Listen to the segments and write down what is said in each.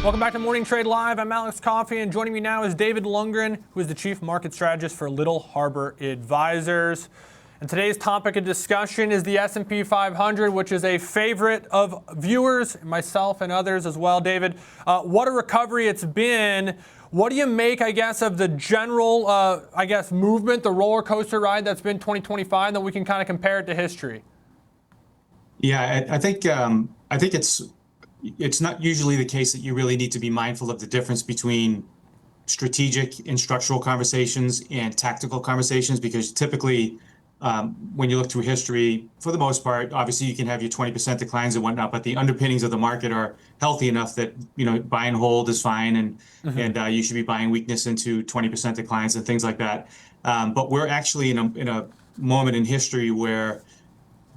Welcome back to Morning Trade Live. I'm Alex Coffey, and joining me now is David Lundgren, who is the Chief Market Strategist for Little Harbor Advisors. And today's topic of discussion is the S&P 500, which is a favorite of viewers, myself and others as well. David, what a recovery it's been. What do you make, I guess, of the general, movement, the roller coaster ride that's been 2025, that we can kind of compare it to history? Yeah, I think it's not usually the case that you really need to be mindful of the difference between strategic and structural conversations and tactical conversations, because typically when you look through history, for the most part, obviously you can have your 20% declines and whatnot, but the underpinnings of the market are healthy enough that, buy and hold is fine, and you should be buying weakness into 20% declines and things like that. But we're actually in a moment in history where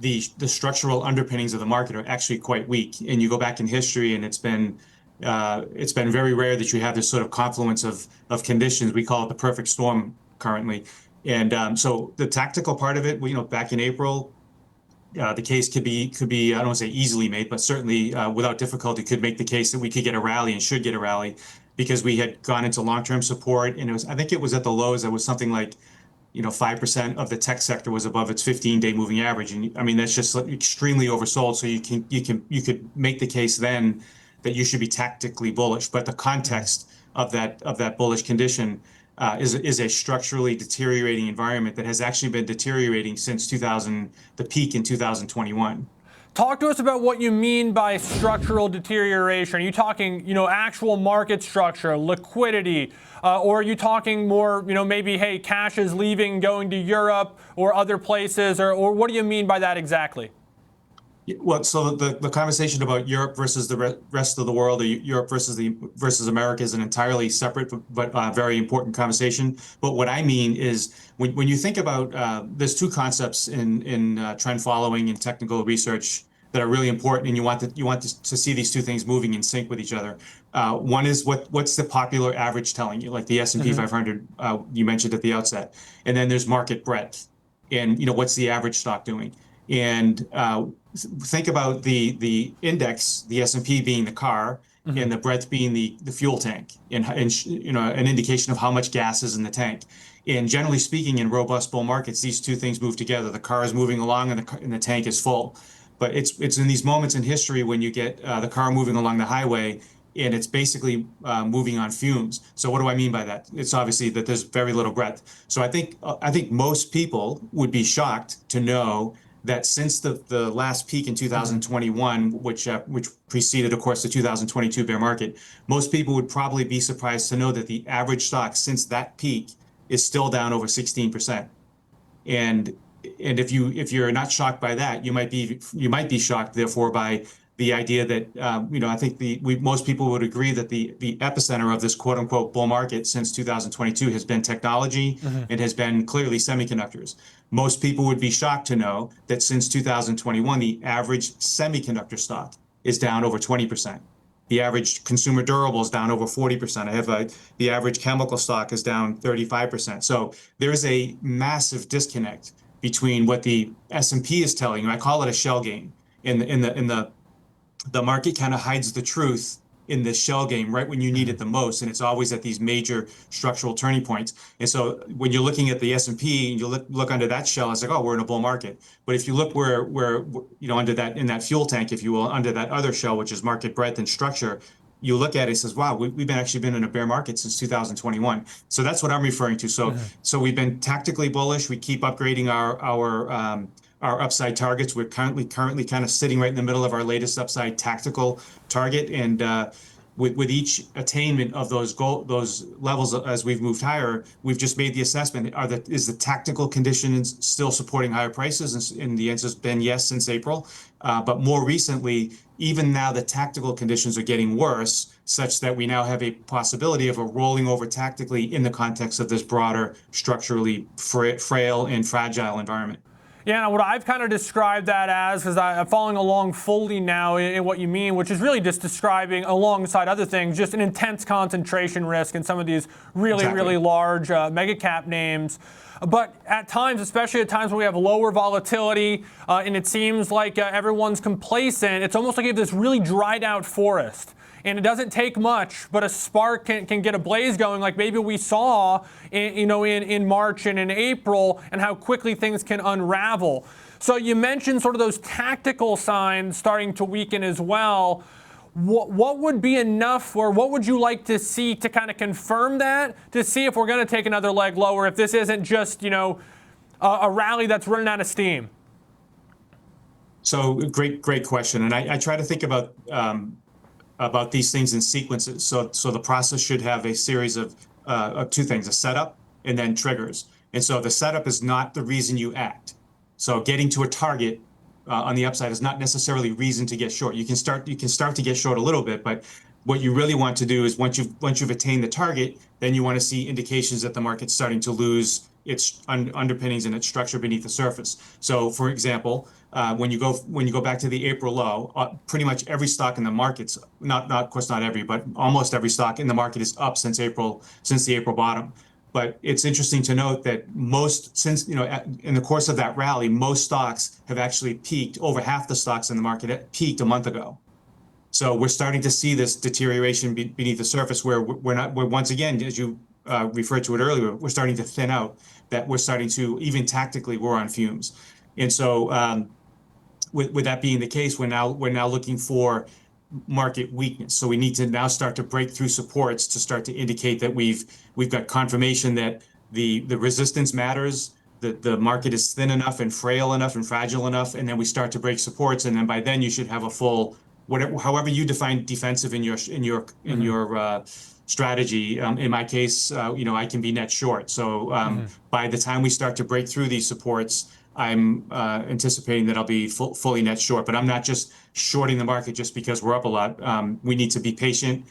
the structural underpinnings of the market are actually quite weak. And you go back in history, and it's been very rare that you have this sort of confluence of conditions. We call it the perfect storm currently. And so the tactical part of it, back in April, the case could be I don't want to say easily made, but certainly without difficulty could make the case that we could get a rally and should get a rally, because we had gone into long-term support, and I think it was at the lows. It was something like 5% of the tech sector was above its 15-day moving average, and I mean that's just extremely oversold. So you could make the case then that you should be tactically bullish, but the context of that bullish condition is a structurally deteriorating environment that has actually been deteriorating since the peak in 2021. Talk to us about what you mean by structural deterioration. Are you talking, actual market structure, liquidity, or are you talking more, maybe, hey, cash is leaving, going to Europe or other places, or what do you mean by that exactly? Well, so the conversation about Europe versus the rest of the world, or Europe versus America, is an entirely separate but very important conversation. But what I mean is when you think about there's two concepts in trend following and technical research that are really important, and you want to see these two things moving in sync with each other. One is what's the popular average telling you, like the S&P 500 you mentioned at the outset, and then there's market breadth, and what's the average stock doing. And think about the index, the S&P being the car, and the breadth being the fuel tank, and an indication of how much gas is in the tank. And generally speaking, in robust bull markets, these two things move together. The car is moving along, and the tank is full. But it's in these moments in history when you get the car moving along the highway, and it's basically moving on fumes. So what do I mean by that? It's obviously that there's very little breadth. So I think most people would be shocked to know that since the last peak in 2021, which preceded, of course, the 2022 bear market, most people would probably be surprised to know that the average stock since that peak is still down over 16%. And if you're not shocked by that, you might be shocked, therefore, by the idea that I think most people would agree that the epicenter of this quote unquote bull market since 2022 has been technology and has been clearly semiconductors. Most people would be shocked to know that since 2021, the average semiconductor stock is down over 20%. The average consumer durable is down over 40%. The average chemical stock is down 35%. So there is a massive disconnect between what the S&P is telling you. I call it a shell game. The market kind of hides the truth in this shell game right when you need it the most, and it's always at these major structural turning points. And so when you're looking at the S&P and you look under that shell, it's like, oh, we're in a bull market. But if you look where under that, in that fuel tank, if you will, under that other shell, which is market breadth and structure, you look at it and says, wow, we've actually been in a bear market since 2021. So that's what I'm referring to. So we've been tactically bullish. We keep upgrading our upside targets. We're currently kind of sitting right in the middle of our latest upside tactical target, and with each attainment of those levels as we've moved higher, we've just made the assessment: is the tactical conditions still supporting higher prices? And the answer has been yes since April. But more recently, even now, the tactical conditions are getting worse, such that we now have a possibility of a rolling over tactically in the context of this broader, structurally frail and fragile environment. Yeah, what I've kind of described that as, because I'm following along fully now in what you mean, which is really just describing, alongside other things, just an intense concentration risk in some of these really large mega cap names. But at times, especially at times when we have lower volatility and it seems like everyone's complacent, it's almost like you have this really dried out forest. And it doesn't take much, but a spark can get a blaze going, like maybe we saw in March and in April, and how quickly things can unravel. So you mentioned sort of those tactical signs starting to weaken as well. What would be enough, or what would you like to see to kind of confirm that, to see if we're going to take another leg lower, if this isn't just, a rally that's running out of steam? So great question. And I try to think about these things in sequences. So the process should have a series of two things: a setup and then triggers. And so the setup is not the reason you act. So getting to a target on the upside is not necessarily reason to get short. You can start to get short a little bit, but what you really want to do is once you've attained the target, then you want to see indications that the market's starting to lose its underpinnings and its structure beneath the surface. So, for example, when you go back to the April low, pretty much every stock in the markets, of course not every, but almost every stock in the market is up since the April bottom. But it's interesting to note that in the course of that rally, most stocks have actually peaked. Over half the stocks in the market peaked a month ago. So we're starting to see this deterioration beneath the surface, where we're once again, as you referred to it earlier, we're starting to thin out. That we're starting to, even tactically, we're on fumes. And so with that being the case, we're now looking for market weakness. So we need to now start to break through supports to start to indicate that we've got confirmation that the resistance matters, that the market is thin enough and frail enough and fragile enough, and then we start to break supports, and then by then you should have a full, however you define defensive in your strategy. In my case, I can be net short. So by the time we start to break through these supports, I'm anticipating that I'll be fully net short. But I'm not just shorting the market just because we're up a lot. We need to be patient.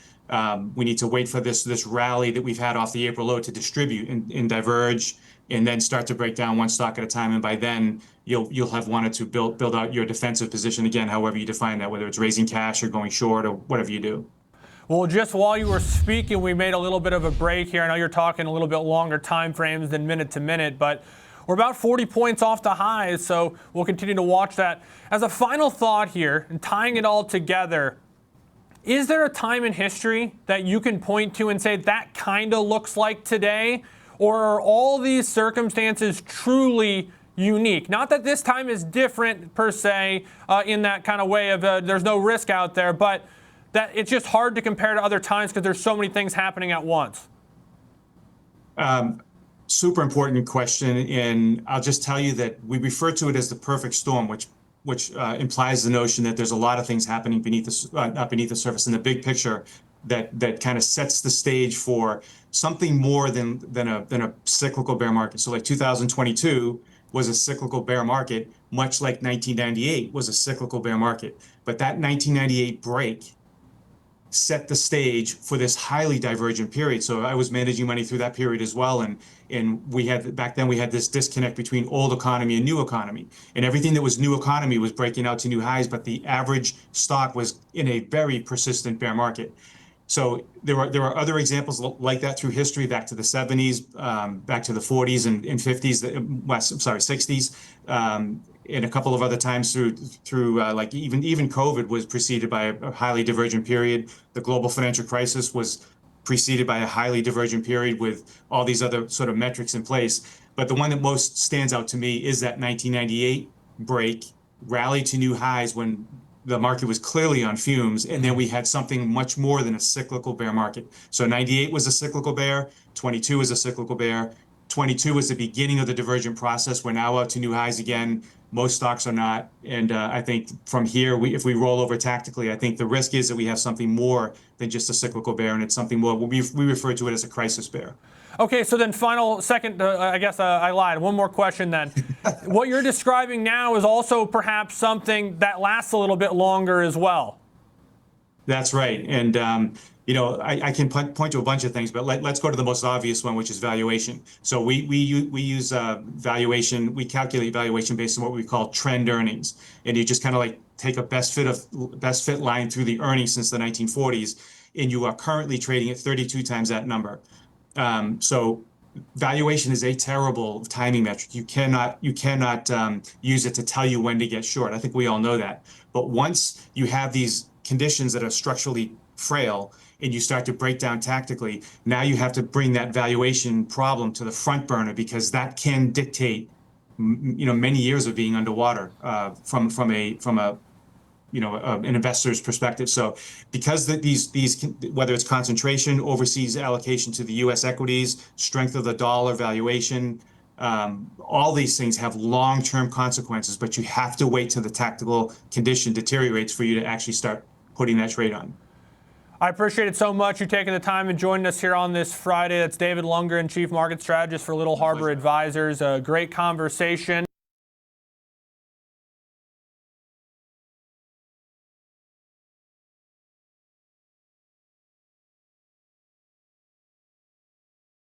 We need to wait for this rally that we've had off the April low to distribute and diverge, and then start to break down one stock at a time. And by then, you'll have wanted to build out your defensive position again, however you define that, whether it's raising cash or going short or whatever you do. Well, just while you were speaking, we made a little bit of a break here. I know you're talking a little bit longer time frames than minute to minute, but we're about 40 points off the highs, so we'll continue to watch that. As a final thought here, and tying it all together, is there a time in history that you can point to and say that kind of looks like today? Or are all these circumstances truly unique? Not that this time is different per se in that kind of way of there's no risk out there, but that it's just hard to compare to other times because there's so many things happening at once. Super important question, and I'll just tell you that we refer to it as the perfect storm, which implies the notion that there's a lot of things happening beneath the surface in the big picture that kind of sets the stage for something more than a cyclical bear market. So like 2022 was a cyclical bear market, much like 1998 was a cyclical bear market. But that 1998 break set the stage for this highly divergent period. So I was managing money through that period as well, and back then we had this disconnect between old economy and new economy, and everything that was new economy was breaking out to new highs, but the average stock was in a very persistent bear market. So there are other examples like that through history, back to the 70s, back to the 40s and 50s, 60s. And a couple of other times through like even COVID was preceded by a highly divergent period. The global financial crisis was preceded by a highly divergent period with all these other sort of metrics in place. But the one that most stands out to me is that 1998 break, rally to new highs when the market was clearly on fumes, and then we had something much more than a cyclical bear market. So 98 was a cyclical bear, 22 was a cyclical bear, 22 was the beginning of the divergent process. We're now up to new highs again. Most stocks are not. And I think from here, if we roll over tactically, I think the risk is that we have something more than just a cyclical bear, and it's something more, we refer to it as a crisis bear. Okay, so then I guess I lied. One more question then. What you're describing now is also perhaps something that lasts a little bit longer as well. That's right. And I can point to a bunch of things, but let's go to the most obvious one, which is valuation. So we use valuation. We calculate valuation based on what we call trend earnings, and you just kind of like take a best fit line through the earnings since the 1940s, and you are currently trading at 32 times that number. So valuation is a terrible timing metric. You cannot use it to tell you when to get short. I think we all know that. But once you have these conditions that are structurally frail and you start to break down tactically, now you have to bring that valuation problem to the front burner because that can dictate, many years of being underwater from a an investor's perspective. So because these whether it's concentration, overseas allocation to the U.S. equities, strength of the dollar, valuation, all these things have long-term consequences, but you have to wait till the tactical condition deteriorates for you to actually start putting that trade on. I appreciate it so much, you taking the time and joining us here on this Friday. That's David Lundgren, Chief Market Strategist for Little Harbor Advisors. A great conversation.